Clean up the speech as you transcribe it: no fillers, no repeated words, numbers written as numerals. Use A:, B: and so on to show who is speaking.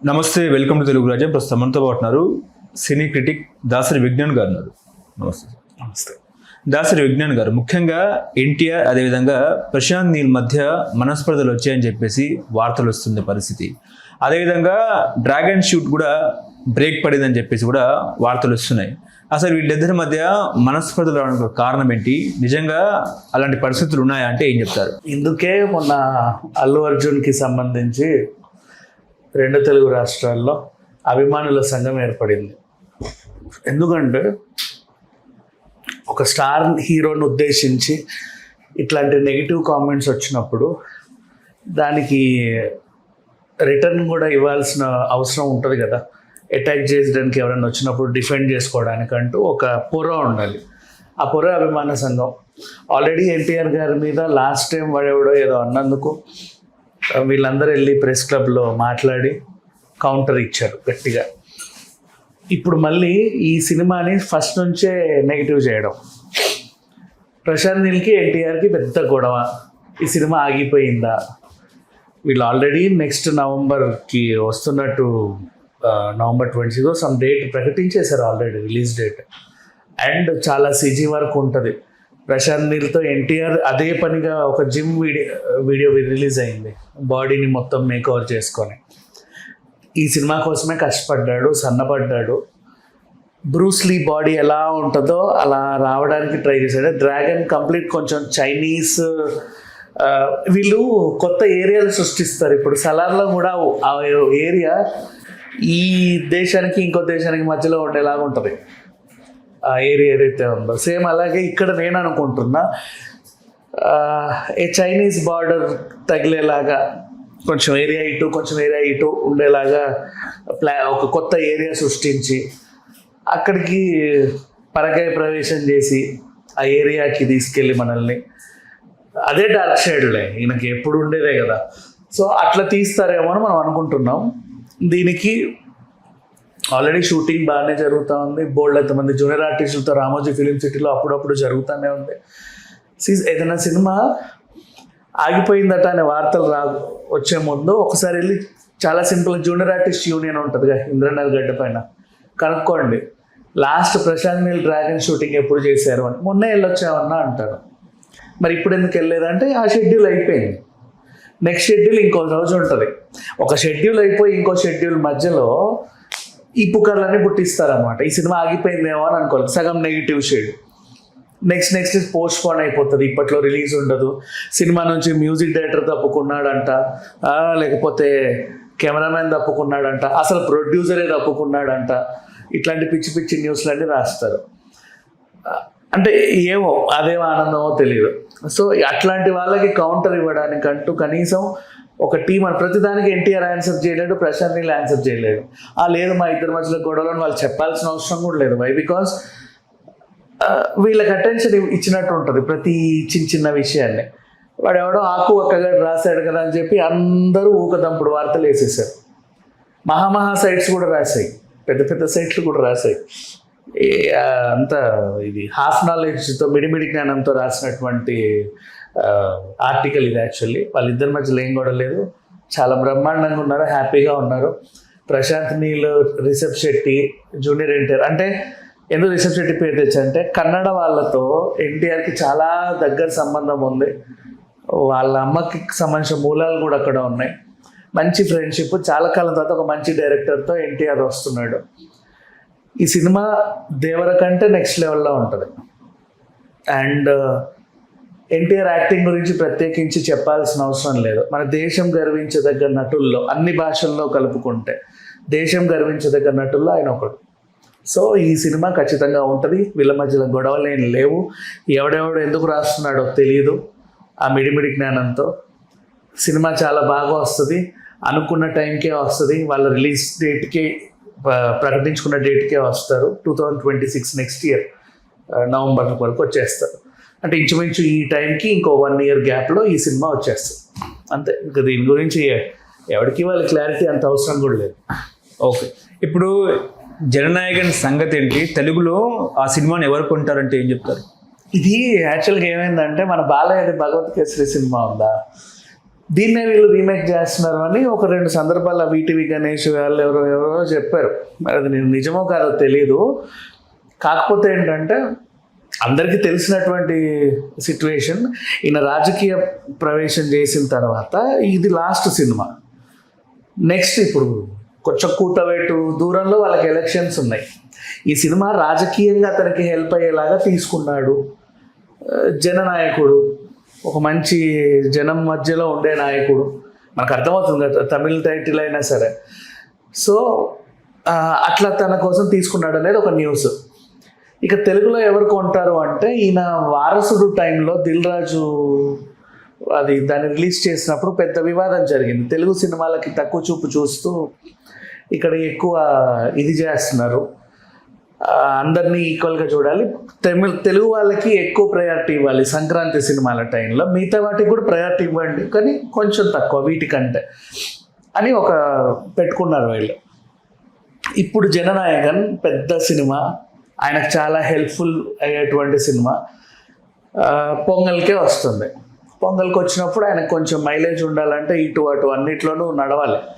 A: నమస్తే, welcome to Telugu రాజ్యం. ప్రస్తుతం మనతో పాటున్నారు సినీ క్రిటిక్ దాసరి విజ్ఞాన్ గారు ఉన్నారు. నమస్తే.
B: నమస్తే.
A: దాసరి విజ్ఞాన్ గారు, ముఖ్యంగా ఎన్టీఆర్ అదేవిధంగా ప్రశాంత్ నీల్ మధ్య మనస్పర్ధలు వచ్చాయని చెప్పేసి వార్తలు వస్తుంది పరిస్థితి. అదేవిధంగా డ్రాగన్ షూట్ కూడా బ్రేక్ పడిందని చెప్పేసి కూడా వార్తలు వస్తున్నాయి. అసలు వీళ్ళిద్దరి మధ్య మనస్పర్ధలు రావడానికి కారణం ఏంటి? నిజంగా అలాంటి పరిస్థితులు ఉన్నాయా అంటే ఏం చెప్తారు?
B: ఇందుకే మొన్న అల్లు అర్జున్కి సంబంధించి రెండు తెలుగు రాష్ట్రాల్లో అభిమానుల సంఘం ఏర్పడింది. ఎందుకంటే ఒక స్టార్ హీరోని ఉద్దేశించి ఇట్లాంటి నెగిటివ్ కామెంట్స్ వచ్చినప్పుడు దానికి రిటర్న్ కూడా ఇవ్వాల్సిన అవసరం ఉంటుంది కదా. అటాక్ చేయడానికి ఎవరైనా వచ్చినప్పుడు డిఫెండ్ చేసుకోవడానికంటూ ఒక పొర ఉండాలి. ఆ పొర అభిమాన సంఘం. ఆల్రెడీ ఎన్టీఆర్ గారి మీద లాస్ట్ టైం వాడెవడో ఏదో అన్నందుకు వీళ్ళందరూ వెళ్ళి ప్రెస్ క్లబ్లో మాట్లాడి కౌంటర్ ఇచ్చారు గట్టిగా. ఇప్పుడు మళ్ళీ ఈ సినిమాని ఫస్ట్ నుంచే నెగిటివ్ చేయడం. ప్రశాంత్ నీల్కి ఎన్టీఆర్కి పెద్ద గొడవ. ఈ సినిమా ఆగిపోయిందా? వీళ్ళు ఆల్రెడీ నెక్స్ట్ నవంబర్కి వస్తున్నట్టు నవంబర్ 20 సమ్ డేట్ ప్రకటించేశారు ఆల్రెడీ, రిలీజ్ డేట్. అండ్ చాలా సిజీ వర్క్ ఉంటుంది. ప్రశాంత్ నీల్తో ఎన్టీఆర్ అదే పనిగా ఒక జిమ్ వీడియో రిలీజ్ అయింది, బాడీని మొత్తం మేకవర్ చేసుకొని. ఈ సినిమా కోసమే కష్టపడ్డాడు, సన్నపడ్డాడు. బ్రూస్లీ బాడీ ఎలా ఉంటుందో అలా రావడానికి ట్రై చేశాడు. డ్రాగన్ కంప్లీట్ కొంచెం చైనీస్. వీళ్ళు కొత్త ఏరియాలు సృష్టిస్తారు. ఇప్పుడు సలార్లో కూడా ఆ ఏరియా ఈ దేశానికి ఇంకో దేశానికి మధ్యలో ఉండేలాగా ఉంటుంది. ఆ ఏరియా ఏదైతే ఉందో సేమ్ అలాగే ఇక్కడ నేను అనుకుంటున్నా ఏ చైనీస్ బార్డర్ తగిలేలాగా కొంచెం ఏరియా ఇటు కొంచెం ఏరియా ఇటు ఉండేలాగా ఒక కొత్త ఏరియా సృష్టించి అక్కడికి పరకాయ ప్రవేశం చేసి ఆ ఏరియాకి తీసుకెళ్ళి మనల్ని, అదే డార్క్ షేడ్లే ఈయనకి ఎప్పుడు ఉండేదే కదా. సో అట్లా తీస్తారేమో అని మనం అనుకుంటున్నాం. దీనికి ఆల్రెడీ షూటింగ్ బాగానే జరుగుతూ ఉంది. బోల్డ్ ఎంతమంది జూనియర్ ఆర్టిస్టులతో రామోజీ ఫిలిం సిటీలో అప్పుడప్పుడు జరుగుతూనే ఉంది. ఏదైనా సినిమా ఆగిపోయిందట అనే వార్తలు వచ్చే ముందు ఒకసారి వెళ్ళి చాలా సింపుల్ జూనియర్ ఆర్టిస్ట్ యూనియన్ ఉంటుందిగా ఇంద్రనగర్ గడ్డ పైన కనుక్కోండి, last Prashanth Neel Dragon shooting ఎప్పుడు చేశారు అని. మొన్నే వెళ్ళొచ్చామన్నా అంటారు. మరి ఇప్పుడు ఎందుకు వెళ్ళలేదంటే ఆ షెడ్యూల్ అయిపోయింది. నెక్స్ట్ షెడ్యూల్ ఇంకో రోజు ఉంటుంది. ఒక షెడ్యూల్ అయిపోయి ఇంకో షెడ్యూల్ మధ్యలో ఈ పుకార్లన్నీ పుట్టిస్తారనమాట. ఈ సినిమా ఆగిపోయిందేమో అని అనుకోవాలి. సగం negative shade. Next post phone అయిపోతుంది. ఇప్పట్లో రిలీజ్ ఉండదు. సినిమా నుంచి మ్యూజిక్ డైరెక్టర్ తప్పుకున్నాడంట, లేకపోతే కెమెరామెన్ తప్పుకున్నాడంట, అసలు ప్రొడ్యూసరే తప్పుకున్నాడంట. ఇట్లాంటి పిచ్చి పిచ్చి న్యూస్లన్నీ రాస్తారు. అంటే ఏమో అదేమో ఆనందమో తెలియదు. సో అట్లాంటి వాళ్ళకి కౌంటర్ ఇవ్వడానికంటూ కనీసం ఒక టీం అని ప్రతిదానికి ఎన్టీఆర్ ఆన్సర్ చేయలేడు, ప్రశాంత్ నీల్ ఆన్సర్ చేయలేడు. లేదు మా ఇద్దరి మధ్యలో గొడవలను వాళ్ళు చెప్పాల్సిన అవసరం కూడా లేదు. వై? బికాస్ వీళ్ళకి అటెన్షన్ ఇచ్చినట్టు ఉంటుంది ప్రతి చిన్న విషయాన్ని. వాడు ఎవడో ఆకు ఒక్కగా రాశాడు కదా అని చెప్పి అందరూ ఊకదంపుడు వార్తలు వేసేసారు. మహామహా సైట్స్ కూడా రాశాయి, పెద్ద పెద్ద సైట్లు కూడా రాశాయి. అంతా ఇది హాఫ్ నాలెడ్జ్తో మిడిమిడి జ్ఞానంతో రాసినటువంటి ఆర్టికల్ ఇది. యాక్చువల్లీ వాళ్ళిద్దరి మధ్యలో ఏం కూడా లేదు, చాలా బ్రహ్మాండంగా ఉన్నారు, హ్యాపీగా ఉన్నారు. ప్రశాంత్ నీల్, రిషబ్ శెట్టి, జూనియర్ ఎన్టీఆర్. అంటే ఎందుకు రిషబ్ శెట్టి పేరు తెచ్చంటే కన్నడ వాళ్ళతో ఎన్టీఆర్కి చాలా దగ్గర సంబంధం ఉంది. వాళ్ళ అమ్మకి సంబంధించిన మూలాలు కూడా అక్కడ ఉన్నాయి. మంచి ఫ్రెండ్షిప్. చాలా కాలం తర్వాత ఒక మంచి డైరెక్టర్తో ఎన్టీఆర్ వస్తున్నాడు. ఈ సినిమా దేవర కంటే నెక్స్ట్ లెవెల్లో ఉంటుంది. అండ్ ఎన్టీఆర్ యాక్టింగ్ గురించి ప్రత్యేకించి చెప్పాల్సిన అవసరం లేదు. మన దేశం గర్వించదగ్గ నటుల్లో అన్ని భాషల్లో కలుపుకుంటే దేశం గర్వించదగ్గ నటుల్లో ఆయన ఒకడు. సో ఈ సినిమా ఖచ్చితంగా ఉంటుంది. వీళ్ళ మధ్యలో గొడవలు ఏం లేవు. ఎవడెవడు ఎందుకు రాస్తున్నాడో తెలియదు. ఆ మిడిమిడి జ్ఞానంతో సినిమా చాలా బాగా వస్తుంది. అనుకున్న టైంకే వస్తుంది. వాళ్ళ రిలీజ్ డేట్కే ప్రకటించుకున్న డేట్కే వస్తారు. 2026 నెక్స్ట్ ఇయర్ నవంబర్ వరకు వచ్చేస్తారు. అంటే ఇంచుమించు ఈ టైంకి ఇంకో 1 year గ్యాప్లో ఈ సినిమా వచ్చేస్తుంది. అంతే. ఇంకా దీని గురించి ఎవరికి వాళ్ళ క్లారిటీ అంత అవసరం కూడా లేదు.
A: ఓకే, ఇప్పుడు జననాయకన్ సంగతి ఏంటి? తెలుగులో ఆ సినిమాని ఎవరు కొంటారంటే ఏం చెప్తారు?
B: ఇది యాక్చువల్గా ఏమైందంటే మన బాలయ్యది భగవత్ కేసరి సినిమా ఉందా, దీన్నే వీళ్ళు రీమేక్ చేస్తున్నారు అని ఒక 2 సందర్భాల్లో వీటీవీ గణేష్ వాళ్ళు ఎవరో చెప్పారు. మరి అది నేను నిజమో కాదో తెలియదు. కాకపోతే ఏంటంటే అందరికీ తెలిసినటువంటి సిచ్యువేషన్, ఈయన రాజకీయ ప్రవేశం చేసిన తర్వాత ఇది లాస్ట్ సినిమా. నెక్స్ట్ ఇప్పుడు కొంచెం కూతవేటు దూరంలో వాళ్ళకి ఎలక్షన్స్ ఉన్నాయి. ఈ సినిమా రాజకీయంగా అతనికి హెల్ప్ అయ్యేలాగా తీసుకున్నాడు. జననాయకుడు, ఒక మంచి జనం మధ్యలో ఉండే నాయకుడు, మనకు అర్థమవుతుంది కదా తమిళ టైటిల్ అయినా సరే. సో అట్లా తన కోసం తీసుకున్నాడు అనేది ఒక న్యూస్. ఇక తెలుగులో ఎవరు కొంటారు అంటే ఈయన వారసుడు టైంలో దిల్ రాజు దాన్ని రిలీజ్ చేసినప్పుడు పెద్ద వివాదం జరిగింది. తెలుగు సినిమాలకి తక్కువ చూపు చూస్తూ ఇక్కడ ఎక్కువ ఇది చేస్తున్నారు, అందరినీ ఈక్వల్గా చూడాలి, తెలుగు వాళ్ళకి ఎక్కువ ప్రయారిటీ ఇవ్వాలి సంక్రాంతి సినిమాల టైంలో, మిగతా వాటికి కూడా ప్రయారిటీ ఇవ్వండి కానీ కొంచెం తక్కువ వీటికంటే అని ఒక పెట్టుకున్నారు వీళ్ళు. ఇప్పుడు జననాయకన్ పెద్ద సినిమా, ఆయనకు చాలా హెల్ప్ఫుల్ అయ్యేటువంటి సినిమా పొంగల్కే వస్తుంది. పొంగల్కి వచ్చినప్పుడు ఆయనకు కొంచెం మైలేజ్ ఉండాలంటే ఇటు అటు అన్నిట్లోనూ నడవాలి.